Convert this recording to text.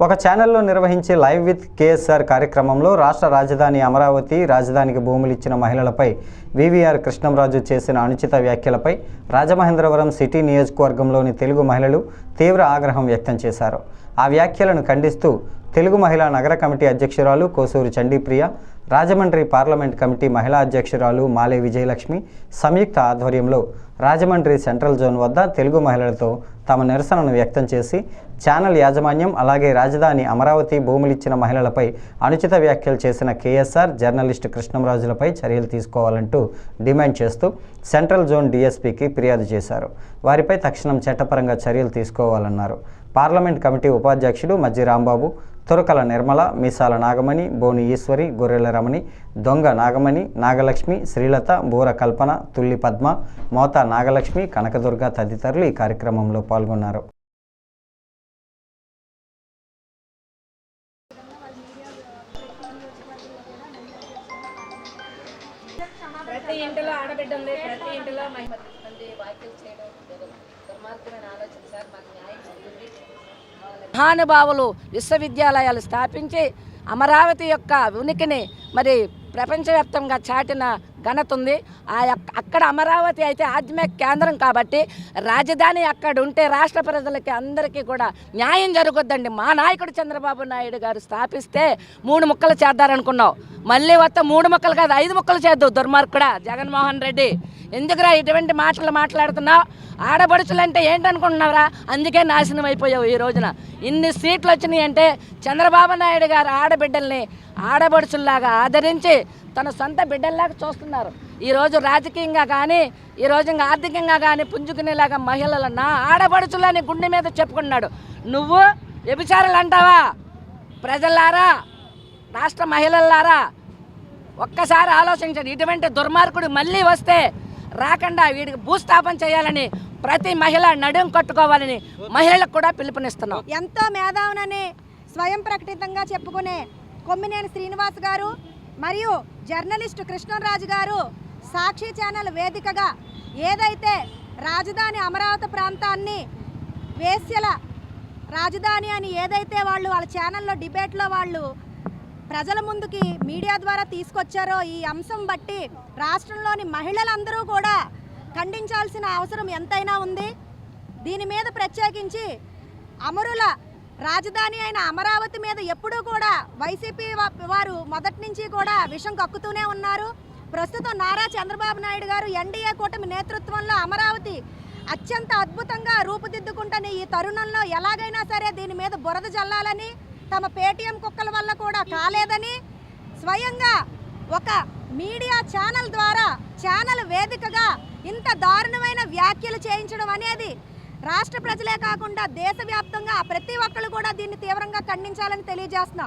ఒక ఛానల్లో నిర్వహించే లైవ్ విత్ కేఎస్ఆర్ కార్యక్రమంలో రాష్ట్ర రాజధాని అమరావతి రాజధానికి భూములు ఇచ్చిన మహిళలపై వివిఆర్ కృష్ణంరాజు చేసిన అనుచిత వ్యాఖ్యలపై రాజమహేంద్రవరం సిటీ నియోజకవర్గంలోని తెలుగు మహిళలు తీవ్ర ఆగ్రహం వ్యక్తం చేశారు. ఆ వ్యాఖ్యలను ఖండిస్తూ తెలుగు మహిళా నగర కమిటీ అధ్యక్షురాలు కోసూరి చండీప్రియ, రాజమండ్రి పార్లమెంట్ కమిటీ మహిళా అధ్యక్షురాలు మాలే విజయలక్ష్మి సంయుక్త ఆధ్వర్యంలో రాజమండ్రి సెంట్రల్ జోన్ వద్ద తెలుగు మహిళలతో తమ నిరసనను వ్యక్తం చేసి ఛానల్ యాజమాన్యం అలాగే రాజధాని అమరావతి భూములిచ్చిన మహిళలపై అనుచిత వ్యాఖ్యలు చేసిన కేఎస్ఆర్ జర్నలిస్టు కృష్ణంరాజులపై చర్యలు తీసుకోవాలంటూ డిమాండ్ చేస్తూ సెంట్రల్ జోన్ డీఎస్పీకి ఫిర్యాదు చేశారు. వారిపై తక్షణం చట్టపరంగా చర్యలు తీసుకోవాలన్నారు. పార్లమెంట్ కమిటీ ఉపాధ్యక్షుడు మజ్జి రాంబాబు, తురకల నిర్మల, మీసాల నాగమణి, బోని ఈశ్వరి, గొర్రెల రమణి, దొంగ నాగమణి, నాగలక్ష్మి, శ్రీలత, బూర కల్పన, తుల్లి పద్మ, మోతా నాగలక్ష్మి, కనకదుర్గ తదితరులు ఈ కార్యక్రమంలో పాల్గొన్నారు. ప్రతి ఇంటిలో ఆడబిడ్డ ఉంది, ప్రతి ఇంటిలో వ్యాఖ్యలు చేయడం దుర్మార్గమైన ఆలోచన సార్. మాకు న్యాయం చేయండి. మహానుభావులు విశ్వవిద్యాలయాలు స్థాపించి అమరావతి యొక్క ఉనికిని మరి ప్రపంచవ్యాప్తంగా చాటిన ఘనత ఉంది. అక్కడ అమరావతి అయితే ఆధ్యాత్మిక కేంద్రం కాబట్టి రాజధాని అక్కడ ఉంటే రాష్ట్ర ప్రజలకి అందరికీ కూడా న్యాయం జరుగుద్దండి. మా నాయకుడు చంద్రబాబు నాయుడు గారు స్థాపిస్తే 3 ముక్కలు చేద్దారనుకున్నావు, మళ్ళీ వస్తా 3 ముక్కలు కాదు 5 ముక్కలు చేద్దావు. దుర్మార్గుడా జగన్మోహన్ రెడ్డి, ఎందుకురా ఇటువంటి మాటలు మాట్లాడుతున్నావు? ఆడపడుచులంటే ఏంటనుకుంటున్నావురా? అందుకే నాశనం అయిపోయావు. ఈ రోజున ఇన్ని సీట్లు వచ్చినాయి అంటే చంద్రబాబు నాయుడు గారు ఆడబిడ్డల్ని ఆడపడుచుల్లాగా ఆదరించి తన సొంత బిడ్డల్లాగా చూస్తున్నారు. ఈరోజు రాజకీయంగా కానీ ఈరోజు ఇంకా ఆర్థికంగా కానీ పుంజుకునేలాగా మహిళలు నా ఆడపడుచులని గుండె మీద చెప్పుకున్నాడు. నువ్వు వ్యభిచారులు అంటావా? ప్రజలారా, రాష్ట్ర మహిళలారా, ఒక్కసారి ఆలోచించండి. ఇటువంటి దుర్మార్గుడు మళ్ళీ వస్తే రాకుండా వీడికి భూస్థాపన చేయాలని ప్రతి మహిళ నడుం కట్టుకోవాలని మహిళలకు కూడా పిలుపునిస్తున్నాం. ఎంతో మేధావునని స్వయం ప్రకటితంగా చెప్పుకునే కొమ్మినేని శ్రీనివాస్ గారు మరియు జర్నలిస్టు కృష్ణంరాజు గారు సాక్షి ఛానల్ వేదికగా ఏదైతే రాజధాని అమరావతి ప్రాంతాన్ని వేశ్యల రాజధాని అని ఏదైతే వాళ్ళ ఛానల్లో డిబేట్లో వాళ్ళు ప్రజల ముందుకి మీడియా ద్వారా తీసుకొచ్చారో ఈ అంశం బట్టి రాష్ట్రంలోని మహిళలందరూ కూడా ఖండించాల్సిన అవసరం ఎంతైనా ఉంది. దీని మీద ప్రత్యేకించి అమరుల రాజధాని అయిన అమరావతి మీద ఎప్పుడూ కూడా వైసీపీ వారు మొదటి నుంచి కూడా విషం కక్కుతూనే ఉన్నారు. ప్రస్తుతం నారా చంద్రబాబు నాయుడు గారు ఎన్డీఏ కూటమి నేతృత్వంలో అమరావతి అత్యంత అద్భుతంగా రూపుదిద్దుకుంటున్న ఈ తరుణంలో ఎలాగైనా సరే దీని మీద బురద జల్లాలని, తమ పేటీఎం కుక్కల వల్ల కూడా కాలేదని స్వయంగా ఒక మీడియా ఛానల్ ద్వారా ఛానల్ వేదికగా ఇంత దారుణమైన వ్యాఖ్యలు చేయించడం అనేది రాష్ట్ర ప్రజలే కాకుండా దేశవ్యాప్తంగా ప్రతి ఒక్కరు కూడా దీన్ని తీవ్రంగా ఖండించాలని తెలియజేస్తున్నాం.